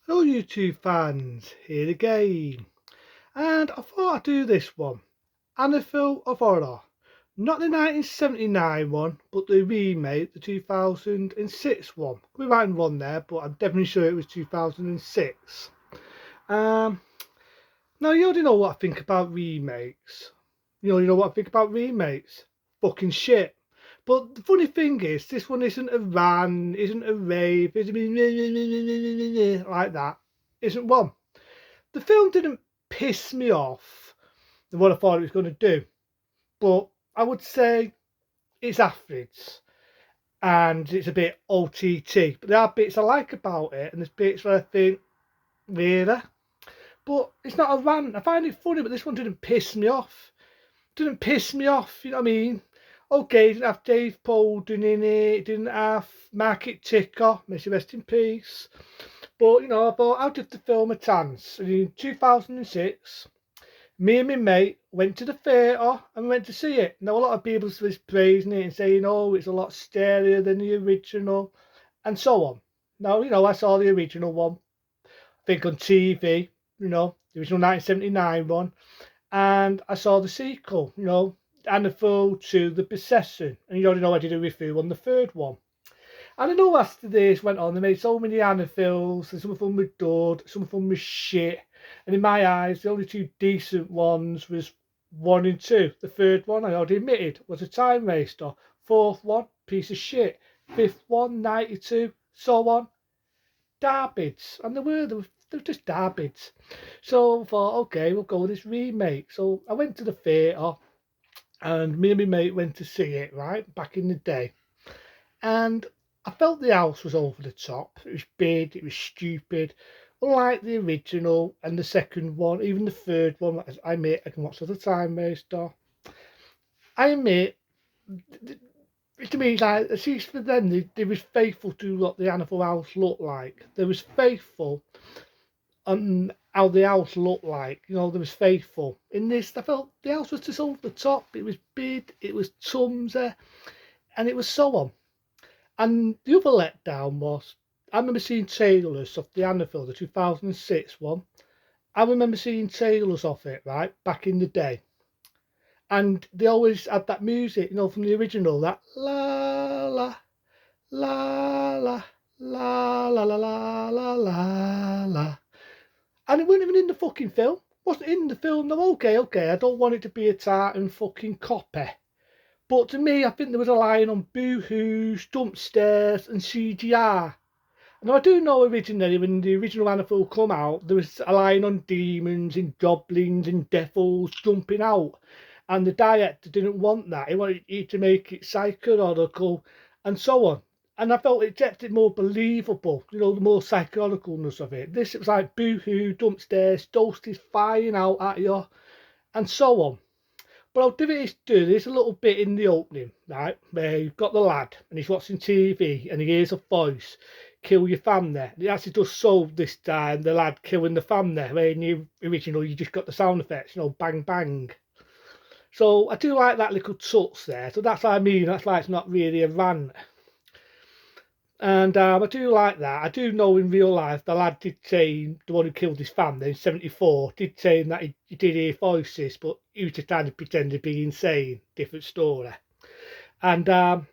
Hello YouTube fans, here again. And I thought I'd do this one. Amityville of Horror. Not the 1979 one, but the remake, the 2006 one. We might have one there, but I'm definitely sure it was 2006. Um, Now you already know what I think about remakes. You know what I think about remakes? Fucking shit. But the funny thing is, this one isn't a ran, isn't a rave, isn't like that. Isn't one. The film didn't piss me off than what I thought it was going to do, but I would say it's average and it's a bit OTT. But there are bits I like about it, and there's bits where I think, really? But it's not a rant. I find it funny, but this one didn't piss me off. Didn't piss me off, you know what I mean? Okay, it didn't have Dave Bolden in it, didn't have Market Ticker, may she rest in peace. But, you know, I thought, I'll give the film a chance. And in 2006, me and my mate went to the theatre and we went to see it. Now, a lot of people was praising it and saying, oh, it's a lot scarier than the original, and so on. Now, you know, I saw the original one, I think on TV, you know, the original 1979 one, and I saw the sequel, you know, Annabelle to The Possession, and you already know I did a review on the third one. And I know after this went on, they made so many Annabilles, and some of them were dud, some of them were shit. And in my eyes, the only two decent ones was 1 and 2. The third one, I already admitted, was a time waster. Fourth one, piece of shit. Fifth one, 92, so on. Darbids. And they were just darbids. So I thought, okay, we'll go with this remake. So I went to the theatre, and me and my mate went to see it, right, back in the day. And I felt the house was over the top. It was big, it was stupid. Unlike the original and the second one, even the third one, I admit, I can watch all the time, Maester. I admit, to me, like, at least for them, they was faithful to what the Annabelle house looked like. They was faithful on how the house looked like. You know, they was faithful. In this, I felt the house was just over the top. It was big, it was clumsy, and it was so on. And the other letdown was, I remember seeing trailers of the Annabelle, the 2006 one. I remember seeing trailers of it, right, back in the day. And they always had that music, you know, from the original, that la la la la la la la la la la la. And it wasn't even in the fucking film. Wasn't in the film. No, okay, I don't want it to be a tartan fucking copy. But to me, I think there was a line on boo-hoos, dump stairs, and CGI. Now, I do know originally, when the original Annabelle come out, there was a line on demons and goblins and devils jumping out. And the director didn't want that. He wanted it to make it psychological and so on. And I felt it kept it more believable, you know, the more psychologicalness of it. This, it was like boo-hoo, dump stairs, ghost is flying out at you, and so on. But I'll give it its due. There's a little bit in the opening, right, where you've got the lad and he's watching TV and he hears a voice, kill your family. And it actually does solve this time, the lad killing the family, where in the original you just got the sound effects, you know, bang bang. So I do like that little touch there. So that's what I mean. That's why it's not really a rant. And I do like that. I do know in real life the lad did say, the one who killed his family in '74, did say that he did hear voices, but he was just trying to pretend to be insane. Different story. And I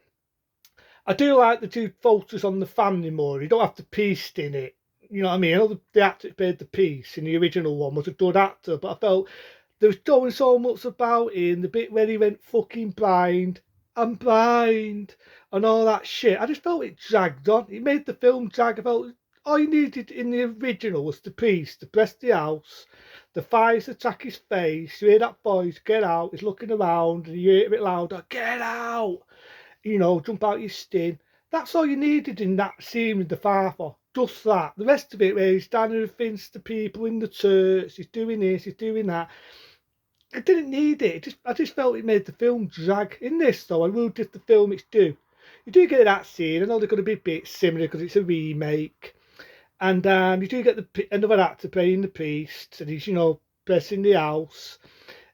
do like the two focus on the family more. You don't have the priest in it. You know what I mean? I know the actor that played the priest in the original one was a good actor, but I felt there was going so much about him, the bit where he went fucking blind, I'm blind, and all that shit. I just felt it dragged on. It made the film drag. I felt all you needed in the original was the priest to bless the house, the fires attack his face, you hear that voice, get out, he's looking around, and you hear it a bit louder, get out, you know, jump out your skin. That's all you needed in that scene with the father. Just that. The rest of it, where he's standing and things to people in the church, he's doing this, he's doing that. I didn't need it. I just felt it made the film drag. In this, though, I will give the film its due. You do get that scene. I know they're going to be a bit similar because it's a remake. And you do get another actor playing the priest, and he's, you know, blessing the house.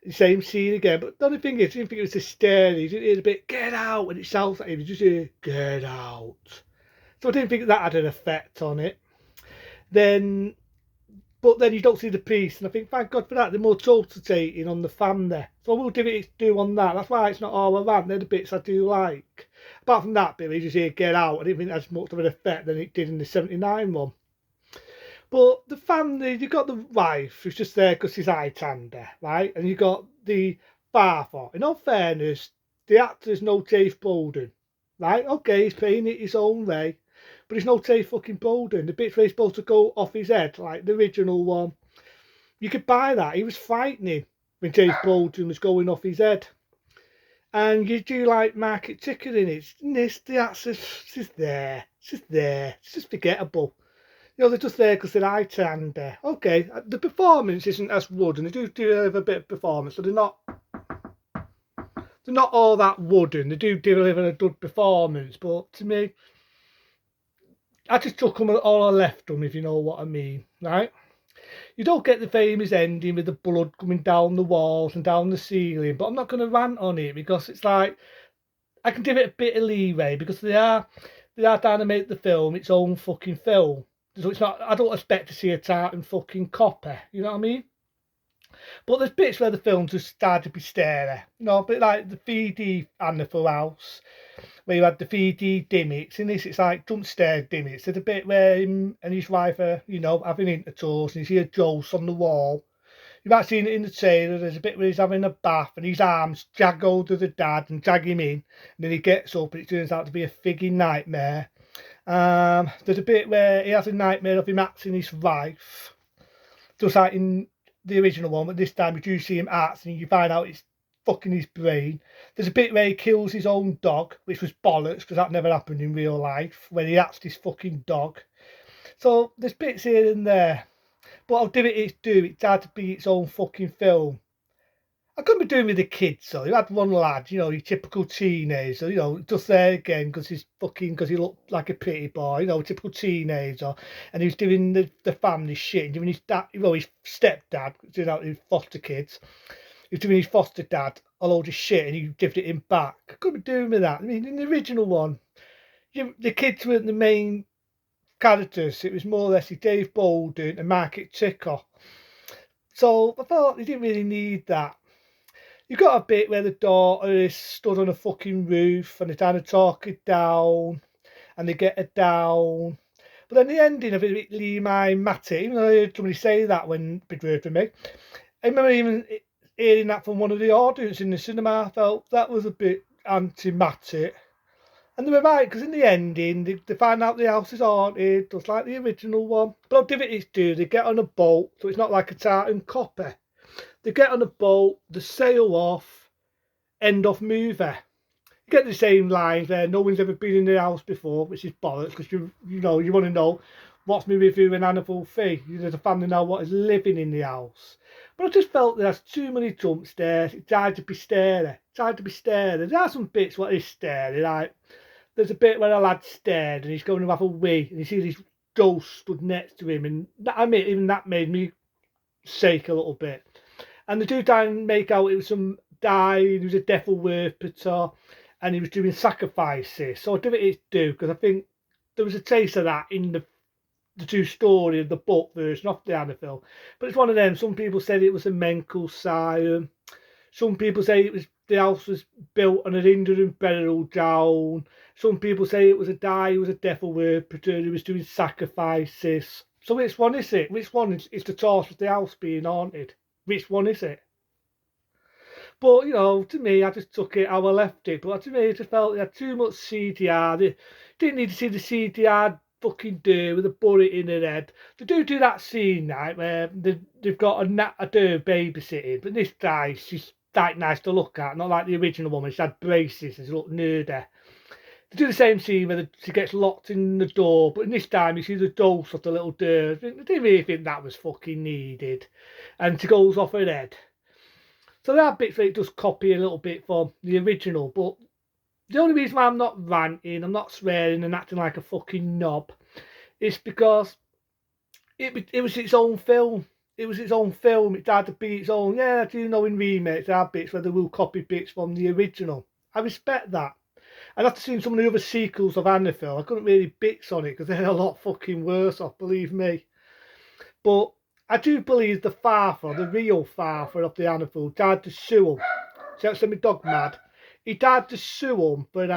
The same scene again. But the only thing is, I didn't think it was hysterical. You didn't hear the bit, get out, when it sounds like him. You just hear, get out. So I didn't think that had an effect on it. then but then you don't see the priest, and I think thank God for that. They're more concentrating on the family, so I will give it its due on that. That's why it's not all around. They're the bits I do like. Apart from that bit, you just hear "Get Out." I didn't think that's much of an effect than it did in the '79 one. But the family, you got the wife who's just there because she's eye tender, right? And you got the father. In all fairness, the actor's no Dave Bolden, right? Okay, he's playing it his own way, but he's no Dave fucking Bolden. The bits where he's supposed to go off his head, like the original one, you could buy that. He was frightening when Dave Bolden was going off his head. And you do like market ticket in it. This, the actress, she's there. She's there. It's just forgettable. You know, they're just there because they're eye tender. Okay, the performance isn't as wood, and they do have a bit of performance, so they're not all that wooden. They do deliver a good performance, but to me, I just took them all I left them, if you know what I mean, right? You don't get the famous ending with the blood coming down the walls and down the ceiling, but I'm not going to rant on it because it's like I can give it a bit of leeway because they are trying to make the film its own fucking film. So it's not. I don't expect to see a tartan fucking copy. You know what I mean? But there's bits where the film just started to be stary. You know, a bit like the 3D Amityville house, where you had the 3D gimmicks. In this, it's like jump scare gimmicks. There's a bit where him and his wife are, you know, having intercourse, and you see a ghost on the wall. You might have seen it in the trailer. There's a bit where he's having a bath, and his arms drag hold of the dad and drag him in, and then he gets up, and it turns out to be a figging nightmare. There's a bit where he has a nightmare of him acting his wife, just like in the original one, but this time you do see him acting and you find out it's fucking his brain. There's a bit where he kills his own dog, which was bollocks because that never happened in real life, when he acts his fucking dog. So there's bits here and there, but I'll give it its due. It's hard to be its own fucking film. I couldn't be doing with the kids, so you had one lad, you know, your typical teenager, you know, just there again because he looked like a pretty boy, you know, typical teenager, and he was doing the family shit, and doing his dad, well, his stepdad, you know, his foster kids, he was doing his foster dad a load of shit, and he gifted him back. I couldn't be doing with that. I mean, in the original one, the kids weren't the main characters, it was more or less Dave Bolden and Market Ticker. So I thought they didn't really need that. You got a bit where the daughter is stood on a fucking roof and they're trying to talk it down and they get her down. But then the ending of it, Lee My Matty, even though I heard somebody say that when Big Word for me, I remember even hearing that from one of the audience in the cinema. I felt that was a bit anti-Matty. And they were right, because in the ending, they find out the house is haunted, just like the original one. But I'll give it its due. They get on a boat, so it's not like a tartan copy. They get on a boat, they sail off, end of movie. You get the same lines there. No one's ever been in the house before, which is bollocks because you want to know what's my review in Annabelle Fee. There's a family now what is living in the house. But I just felt there's too many jump scares. It tried to be scary. There are some bits what is scary. Like there's a bit where a lad stared and he's going to have a wee and you see this ghost stood next to him, and even that made me shake a little bit. And they do try and make out it was some guy who was a devil worshipper and he was doing sacrifices. So I'll give it its due because I think there was a taste of that in the true story of the book version of the Amityville. But it's one of them. Some people said it was a mental asylum. Some people say it was the house was built on an Indian burial ground. Some people say it was a guy who was a devil worshipper who was doing sacrifices. So which one is it? Which one is the source of the house being haunted? Which one is it? But, you know, to me, I just took it how I left it. But to me, I just felt they had too much CGI. They didn't need to see the CGI fucking do with a bullet in her head. They do that scene, right, where they've got a deer babysitting. But this guy, she's quite nice to look at. Not like the original woman. She had braces and she looked nerdy. They do the same scene where she gets locked in the door, but in this time you see the ghost of the little deer. I didn't really think that was fucking needed. And she goes off her head. So there are bits where it does copy a little bit from the original, but the only reason why I'm not ranting, I'm not swearing and acting like a fucking knob, is because it was its own film. It was its own film. It had to be its own. Yeah, I do know in remakes there are bits where they will copy bits from the original. I respect that. And after seeing some of the other sequels of Amityville, I couldn't really bits on it because they're a lot fucking worse off, believe me. But I do believe the father, the real father of the Amityville, died to sue him. See, that sent my dog mad. He died to sue him, but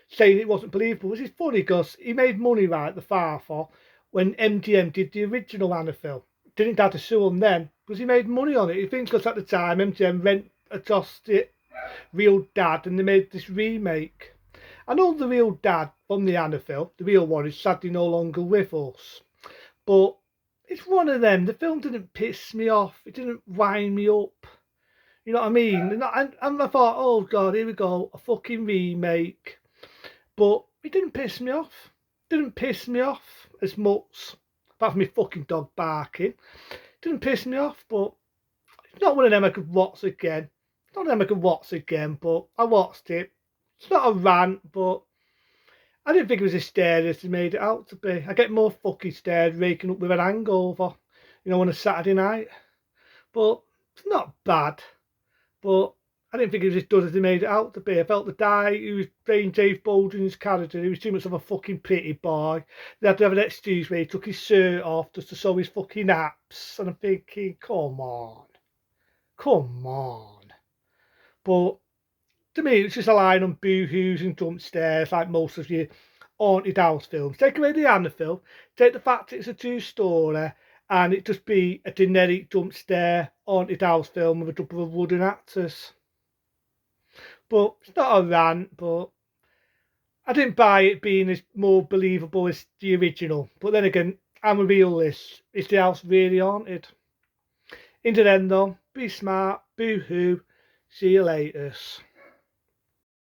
saying it wasn't believable, which is funny because he made money, right, the father, when MGM did the original Amityville. Didn't have to sue him then because he made money on it. He thinks because at the time MGM rent adjusted it real dad and they made this remake. I know the real dad from the Amityville, the real one, is sadly no longer with us. But it's one of them. The film didn't piss me off. It didn't wind me up. You know what I mean? And I thought, oh God, here we go, a fucking remake. But it didn't piss me off. Didn't piss me off as much. Apart from my fucking dog barking. Didn't piss me off, but it's not one of them I could watch again. It's not one of them I could watch again, but I watched it. It's not a rant, but I didn't think it was as scary as they made it out to be. I get more fucking scared waking up with an hangover, on a Saturday night. But it's not bad. But I didn't think it was as good as they made it out to be. I felt the guy who was playing Dave Baldwin's character, he was too much of a fucking pretty boy. They had to have an excuse where he took his shirt off just to show his fucking abs. And I'm thinking, come on. Come on. But to me, it's just a line on boo-hoos and jump scares like most of your haunted house films. Take away the Amityville, take the fact it's a two-story, and it just be a generic jump scare haunted house film with a couple of wooden actors. But it's not a rant, but I didn't buy it being as more believable as the original. But then again, I'm a realist. Is the house really haunted? Into then though, be smart, boo-hoo, see you later.